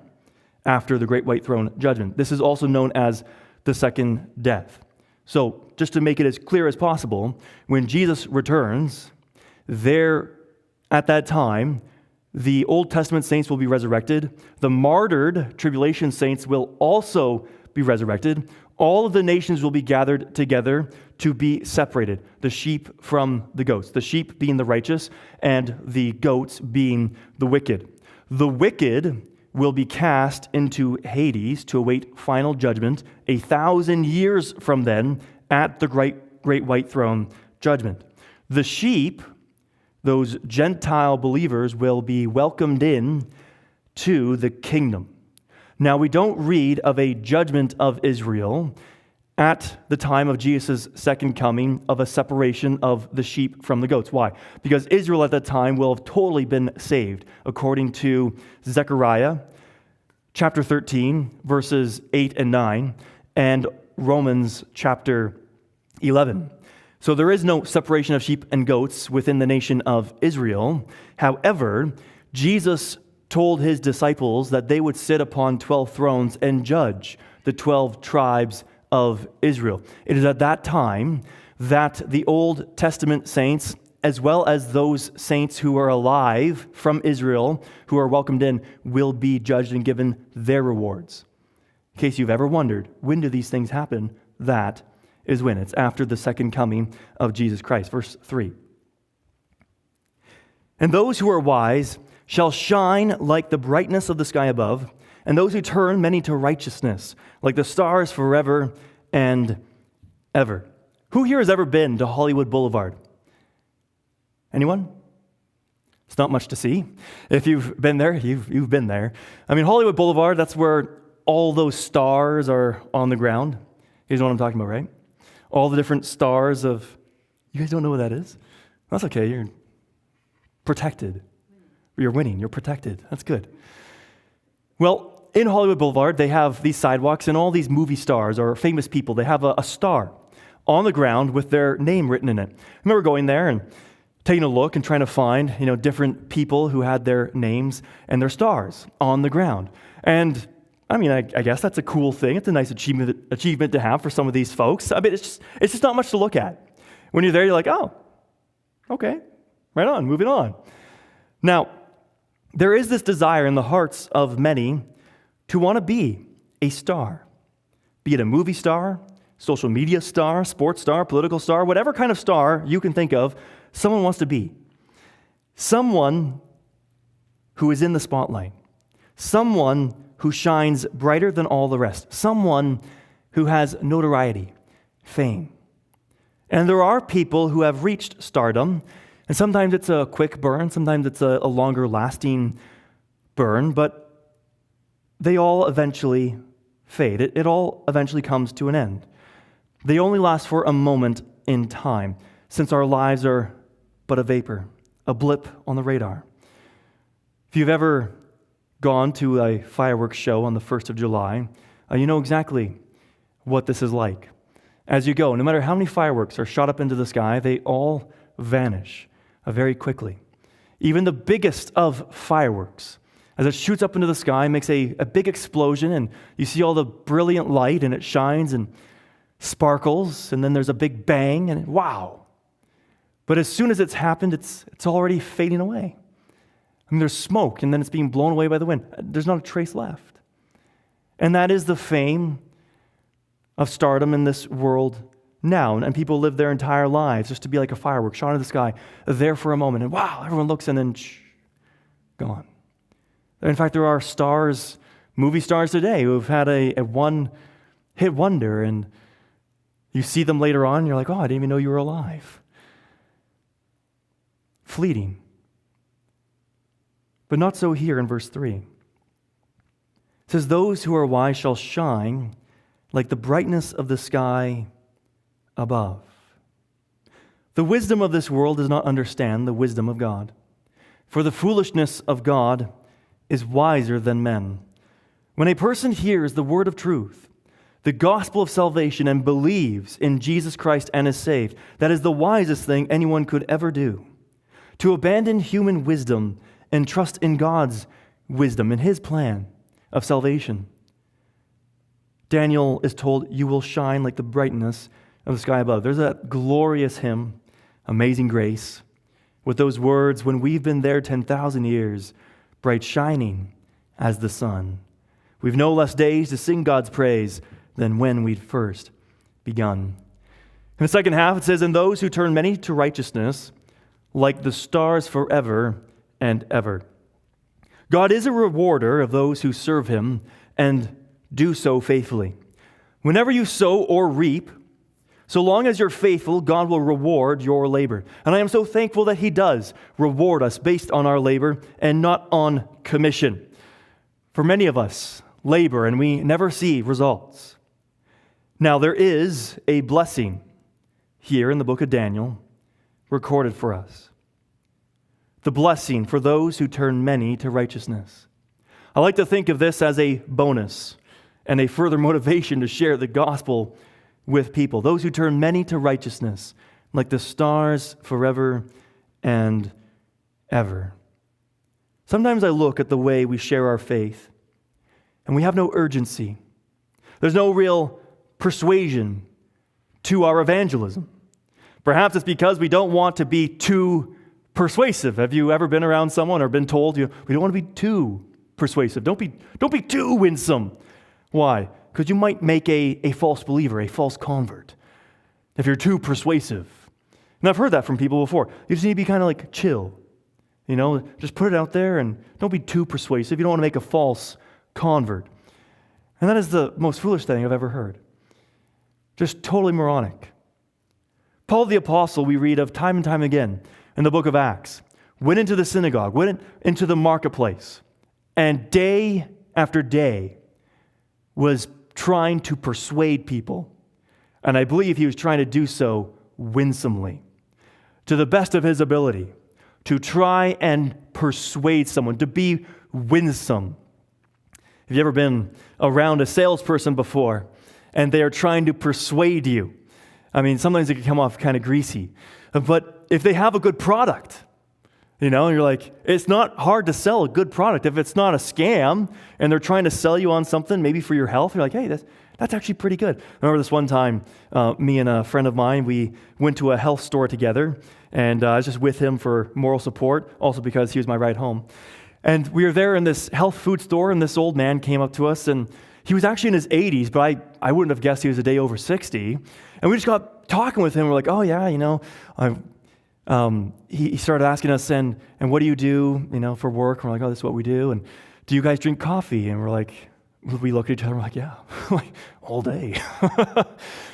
after the great white throne judgment. This is also known as the second death. So, just to make it as clear as possible, when Jesus returns, at that time, the Old Testament saints will be resurrected. The martyred tribulation saints will also be resurrected. All of the nations will be gathered together to be separated, the sheep from the goats, the sheep being the righteous and the goats being the wicked. The wicked will be cast into Hades to await final judgment 1,000 years from then at the great white throne judgment. The sheep, those Gentile believers, will be welcomed in to the kingdom. Now, we don't read of a judgment of Israel at the time of Jesus' second coming, of a separation of the sheep from the goats. Why? Because Israel at that time will have totally been saved, according to Zechariah chapter 13, verses 8 and 9, and Romans chapter 11. So there is no separation of sheep and goats within the nation of Israel. However, Jesus told his disciples that they would sit upon 12 thrones and judge the 12 tribes of Israel. It is at that time that the Old Testament saints, as well as those saints who are alive from Israel, who are welcomed in, will be judged and given their rewards. In case you've ever wondered, when do these things happen? That is when. It's after the second coming of Jesus Christ. Verse 3. And those who are wise shall shine like the brightness of the sky above, and those who turn many to righteousness, like the stars forever and ever. Who here has ever been to Hollywood Boulevard? Anyone? It's not much to see. If you've been there, you've been there. I mean, Hollywood Boulevard, that's where all those stars are on the ground. You guys know what I'm talking about, right? All the different stars of... You guys don't know what that is? That's okay. You're protected. You're winning. You're protected. That's good. Well, in Hollywood Boulevard, they have these sidewalks, and all these movie stars or famous people, they have a star on the ground with their name written in it. I remember going there and taking a look and trying to find, different people who had their names and their stars on the ground. And I mean, I guess that's a cool thing. It's a nice achievement to have for some of these folks. I mean, it's just not much to look at. When you're there, you're like, oh, okay, right on, moving on. Now, there is this desire in the hearts of many to want to be a star, be it a movie star, social media star, sports star, political star, whatever kind of star you can think of, someone wants to be. Someone who is in the spotlight. Someone who shines brighter than all the rest. Someone who has notoriety, fame. And there are people who have reached stardom, and sometimes it's a quick burn, sometimes it's a longer lasting burn, but they all eventually fade. It all eventually comes to an end. They only last for a moment in time, since our lives are but a vapor, a blip on the radar. If you've ever gone to a fireworks show on the 1st of July, you know exactly what this is like. As you go, no matter how many fireworks are shot up into the sky, they all vanish very quickly. Even the biggest of fireworks, as it shoots up into the sky, makes a big explosion, and you see all the brilliant light, and it shines, and sparkles, and then there's a big bang, and wow. But as soon as it's happened, it's already fading away. I mean, there's smoke, and then it's being blown away by the wind. There's not a trace left. And that is the fame of stardom in this world now. And people live their entire lives just to be like a firework shot into the sky, there for a moment, and wow, everyone looks, and then gone. In fact, there are stars, movie stars today, who have had a one-hit wonder, and you see them later on, and you're like, oh, I didn't even know you were alive. Fleeting. But not so here in verse 3. It says, those who are wise shall shine like the brightness of the sky above. The wisdom of this world does not understand the wisdom of God. For the foolishness of God is wiser than men. When a person hears the word of truth, the gospel of salvation, and believes in Jesus Christ and is saved, that is the wisest thing anyone could ever do. To abandon human wisdom and trust in God's wisdom, in His plan of salvation. Daniel is told, you will shine like the brightness of the sky above. There's a glorious hymn, Amazing Grace, with those words, when we've been there 10,000 years, bright shining as the sun. We've no less days to sing God's praise than when we'd first begun. In the second half, it says, and those who turn many to righteousness, like the stars forever and ever. God is a rewarder of those who serve Him and do so faithfully. Whenever you sow or reap, so long as you're faithful, God will reward your labor. And I am so thankful that He does reward us based on our labor and not on commission. For many of us, labor and we never see results. Now, there is a blessing here in the book of Daniel recorded for us. The blessing for those who turn many to righteousness. I like to think of this as a bonus and a further motivation to share the gospel with people. Those who turn many to righteousness, like the stars forever and ever. Sometimes I look at the way we share our faith, and we have no urgency. There's no real persuasion to our evangelism. Perhaps it's because we don't want to be too persuasive. Have you ever been around someone or been told we don't want to be too persuasive? Don't be too winsome. Why? Because you might make a false believer, a false convert, if you're too persuasive. And I've heard that from people before. You just need to be kind of like chill. Just put it out there and don't be too persuasive. You don't want to make a false convert. And that is the most foolish thing I've ever heard. Just totally moronic. Paul the Apostle, we read of time and time again in the book of Acts, went into the synagogue, went into the marketplace, and day after day was trying to persuade people. And I believe he was trying to do so winsomely, to the best of his ability, to try and persuade someone, to be winsome. Have you ever been around a salesperson before and they are trying to persuade you? I mean, sometimes it can come off kind of greasy. But if they have a good product, and you're like, it's not hard to sell a good product. If it's not a scam and they're trying to sell you on something, maybe for your health, you're like, hey, that's actually pretty good. I remember this one time, me and a friend of mine, we went to a health store together, and I was just with him for moral support, also because he was my ride home. And we were there in this health food store, and this old man came up to us, and he was actually in his 80s, but I wouldn't have guessed he was a day over 60. And we just got talking with him. We're like, oh, yeah, he started asking us, and what do you do, for work? And we're like, oh, this is what we do. And do you guys drink coffee? And we're like, we look at each other, and we're like, yeah, like all day.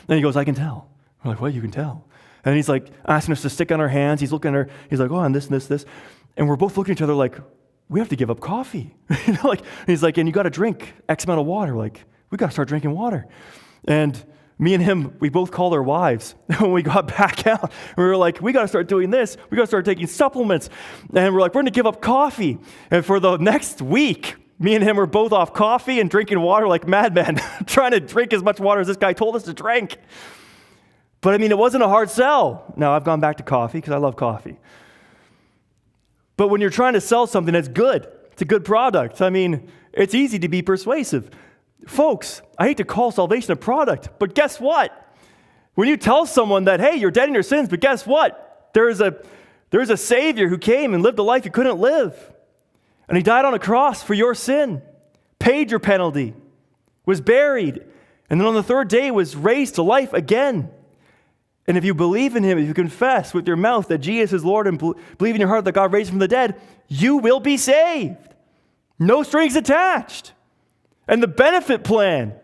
Then he goes, I can tell. We're like, what, you can tell? And he's like asking us to stick on our hands. He's looking at her. He's like, oh, and this and this, this. And we're both looking at each other like, we have to give up coffee. He's like, and you got to drink X amount of water. We're like, we got to start drinking water. And me and him, we both called our wives. When we got back out, we were like, we got to start doing this. We got to start taking supplements. And we're like, we're going to give up coffee. And for the next week, me and him were both off coffee and drinking water like madmen, trying to drink as much water as this guy told us to drink. But it wasn't a hard sell. Now, I've gone back to coffee because I love coffee. But when you're trying to sell something that's good, it's a good product. it's easy to be persuasive. Folks, I hate to call salvation a product, but guess what? When you tell someone that, hey, you're dead in your sins, but guess what? There's a Savior who came and lived a life you couldn't live. And he died on a cross for your sin, paid your penalty, was buried, and then on the third day was raised to life again. And if you believe in him, if you confess with your mouth that Jesus is Lord and believe in your heart that God raised him from the dead, you will be saved. No strings attached. And the benefit plan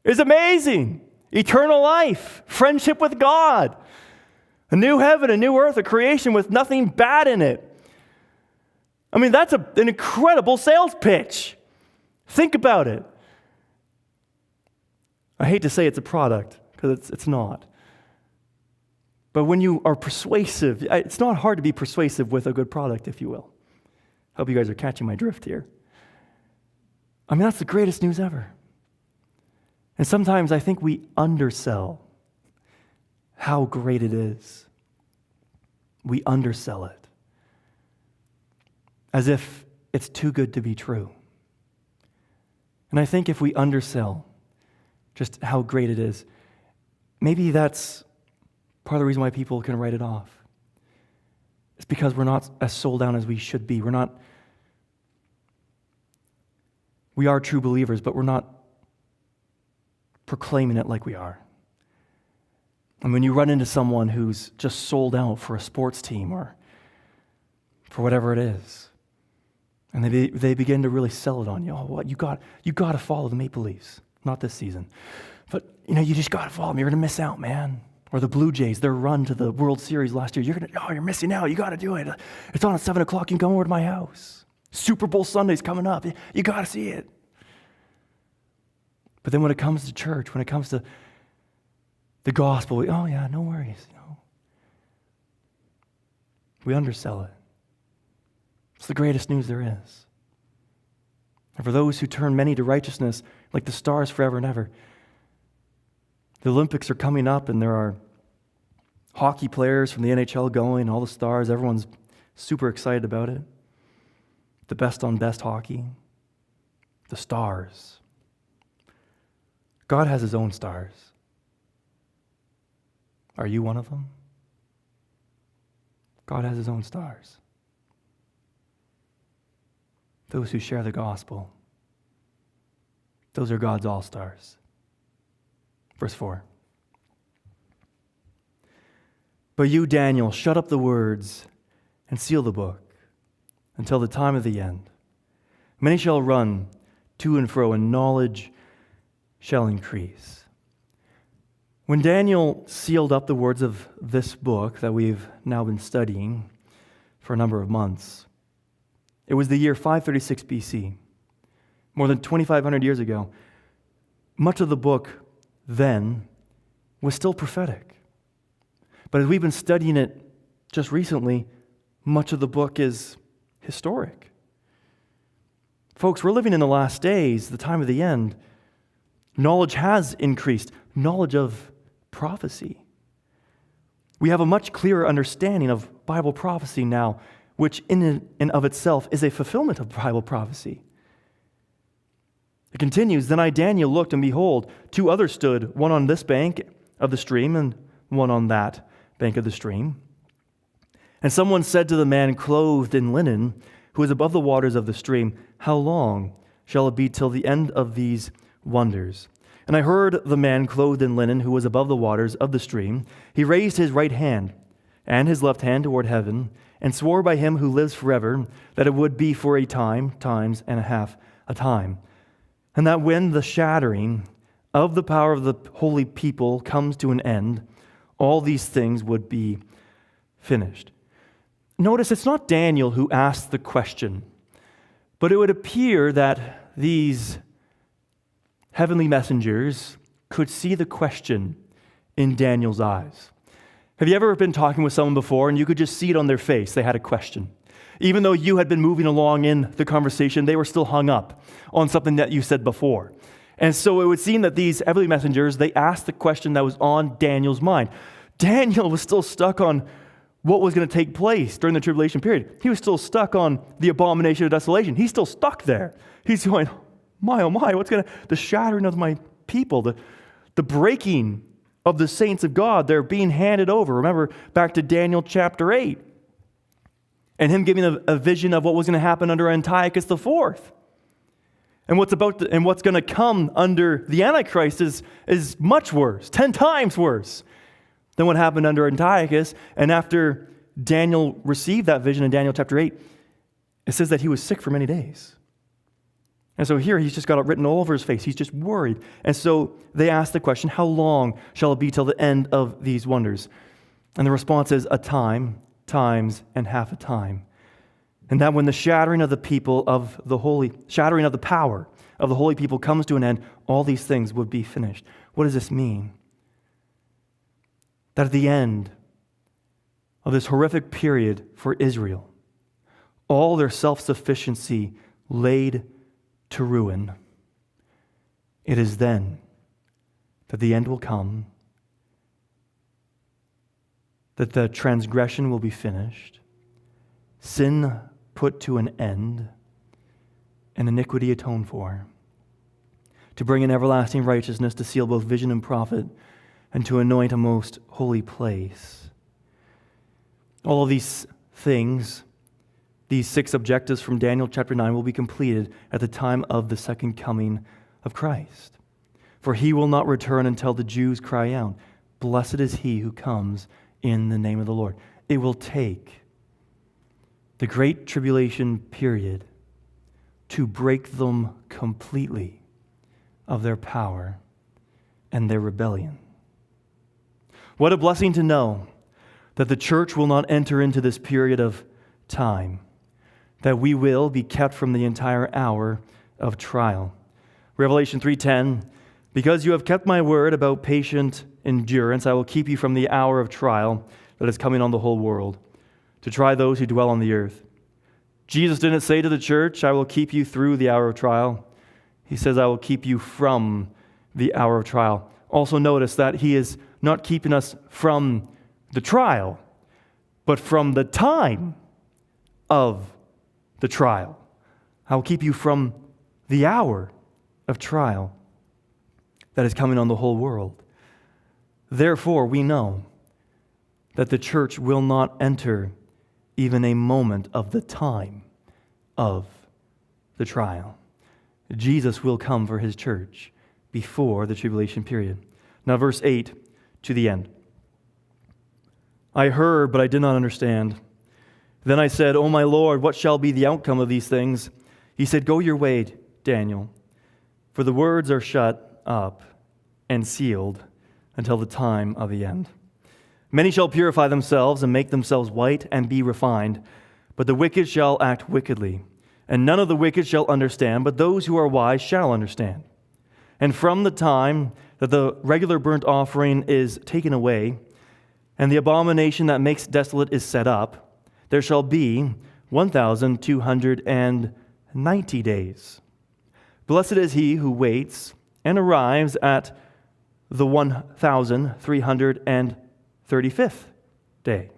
is amazing. Eternal life, friendship with God, a new heaven, a new earth, a creation with nothing bad in it. I mean, that's an incredible sales pitch. Think about it. I hate to say it's a product, because it's not. But when you are persuasive, it's not hard to be persuasive with a good product, if you will. Hope you guys are catching my drift here. I mean, that's the greatest news ever. And sometimes I think we undersell how great it is. We undersell it as if it's too good to be true. And I think if we undersell just how great it is, maybe that's part of the reason why people can write it off. It's because we're not as sold down as we should be. We are true believers, but we're not proclaiming it like we are. And when you run into someone who's just sold out for a sports team or for whatever it is, and they begin to really sell it on you. Oh, what you got to follow the Maple Leafs. Not this season, but you just got to follow them. You're going to miss out, man. Or the Blue Jays, their run to the World Series last year. You're missing out. You got to do it. It's on at 7 o'clock. You can come over to my house. Super Bowl Sunday's coming up. You got to see it. But then when it comes to church, when it comes to the gospel, no worries. We undersell it. It's the greatest news there is. And for those who turn many to righteousness, like the stars forever and ever, the Olympics are coming up, and there are hockey players from the NHL going, all the stars. Everyone's super excited about it. The best on best hockey. The stars. God has his own stars. Are you one of them? God has his own stars. Those who share the gospel, those are God's all-stars. Verse 4. But you, Daniel, shut up the words and seal the book until the time of the end. Many shall run to and fro, and knowledge shall increase. When Daniel sealed up the words of this book that we've now been studying for a number of months, it was the year 536 BC, more than 2,500 years ago. Much of the book then was still prophetic. But as we've been studying it just recently, much of the book is historic. Folks, we're living in the last days, the time of the end. Knowledge has increased, knowledge of prophecy. We have a much clearer understanding of Bible prophecy now, which in and of itself is a fulfillment of Bible prophecy. It continues, Then I, Daniel, looked, and behold, 2 others stood, one on this bank of the stream and one on that bank of the stream. And someone said to the man clothed in linen, who was above the waters of the stream, How long shall it be till the end of these wonders? And I heard the man clothed in linen, who was above the waters of the stream. He raised his right hand and his left hand toward heaven, and swore by him who lives forever that it would be for a time, times and a half a time. And that when the shattering of the power of the holy people comes to an end, all these things would be finished. Notice it's not Daniel who asked the question, but it would appear that these heavenly messengers could see the question in Daniel's eyes. Have you ever been talking with someone before and you could just see it on their face? They had a question. Even though you had been moving along in the conversation, they were still hung up on something that you said before. And so it would seem that these heavenly messengers, they asked the question that was on Daniel's mind. Daniel was still stuck on what was going to take place during the tribulation period. He was still stuck on the abomination of desolation. He's still stuck there. He's going, my, oh my, the shattering of my people, the breaking of the saints of God. They're being handed over. Remember back to Daniel chapter 8. And him giving a vision of what was going to happen under Antiochus IV. And what's going to come under the Antichrist is much worse, 10 times worse than what happened under Antiochus. And after Daniel received that vision in Daniel chapter 8, it says that he was sick for many days. And so here he's just got it written all over his face. He's just worried. And so they ask the question, how long shall it be till the end of these wonders? And the response is a time, times, and half a time. And that when the shattering of the power of the holy people comes to an end, all these things would be finished. What does this mean? That at the end of this horrific period for Israel, all their self-sufficiency laid to ruin, it is then that the end will come, that the transgression will be finished, sin put to an end, and iniquity atoned for, to bring in everlasting righteousness, to seal both vision and prophet, and to anoint a most holy place. All of these things, these 6 objectives from Daniel chapter 9, will be completed at the time of the second coming of Christ. For he will not return until the Jews cry out, "Blessed is he who comes in the name of the Lord." It will take the great tribulation period to break them completely of their power and their rebellion. What a blessing to know that the church will not enter into this period of time, that we will be kept from the entire hour of trial. Revelation 3:10, "Because you have kept my word about patient endurance, I will keep you from the hour of trial that is coming on the whole world, to try those who dwell on the earth." Jesus didn't say to the church, "I will keep you through the hour of trial." He says, "I will keep you from the hour of trial." Also notice that he is not keeping us from the trial, but from the time of the trial. I will keep you from the hour of trial that is coming on the whole world. Therefore, we know that the church will not enter even a moment of the time of the trial. Jesus will come for his church before the tribulation period. Now, verse 8 to the end. "I heard, but I did not understand. Then I said, 'O my Lord, what shall be the outcome of these things?' He said, 'Go your way, Daniel, for the words are shut up and sealed until the time of the end. Many shall purify themselves and make themselves white and be refined, but the wicked shall act wickedly. And none of the wicked shall understand, but those who are wise shall understand. And from the time that the regular burnt offering is taken away, and the abomination that makes desolate is set up, there shall be 1,290 days. Blessed is he who waits and arrives at the 1,335th day.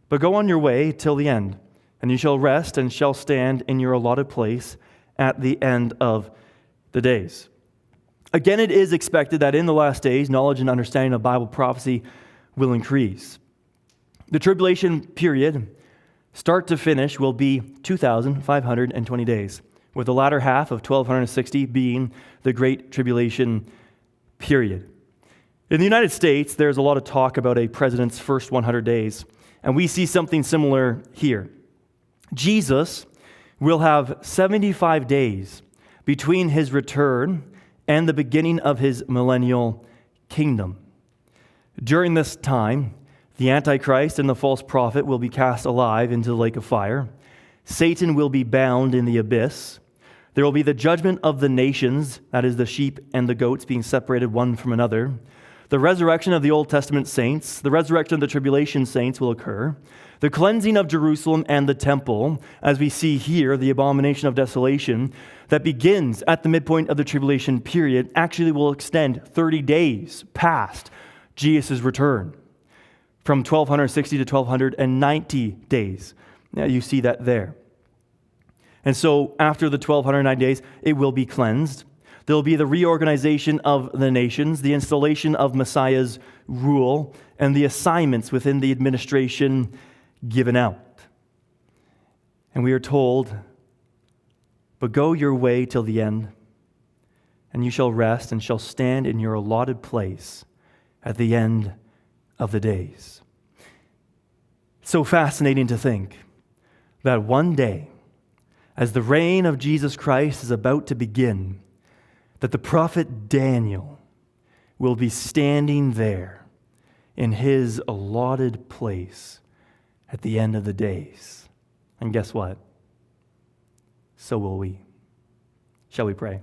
But go on your way till the end, and you shall rest and shall stand in your allotted place at the end of the days." Again, it is expected that in the last days, knowledge and understanding of Bible prophecy will increase. The tribulation period, start to finish, will be 2,520 days, with the latter half of 1,260 being the Great Tribulation period. In the United States, there's a lot of talk about a president's first 100 days, and we see something similar here. Jesus will have 75 days between his return and the beginning of his millennial kingdom. During this time, the Antichrist and the false prophet will be cast alive into the lake of fire. Satan will be bound in the abyss. There will be the judgment of the nations, that is, the sheep and the goats being separated one from another. The resurrection of the Old Testament saints, the resurrection of the tribulation saints will occur. The cleansing of Jerusalem and the temple, as we see here, the abomination of desolation, that begins at the midpoint of the tribulation period, actually will extend 30 days past Jesus' return, from 1,260 to 1,290 days. Now you see that there. And so after the 1,290 days, it will be cleansed. There will be the reorganization of the nations, the installation of Messiah's rule, and the assignments within the administration given out. And we are told, but go your way till the end, and you shall rest and shall stand in your allotted place at the end of the days. So fascinating to think that one day, as the reign of Jesus Christ is about to begin, that the prophet Daniel will be standing there in his allotted place at the end of the days. And guess what? So will we. Shall we pray?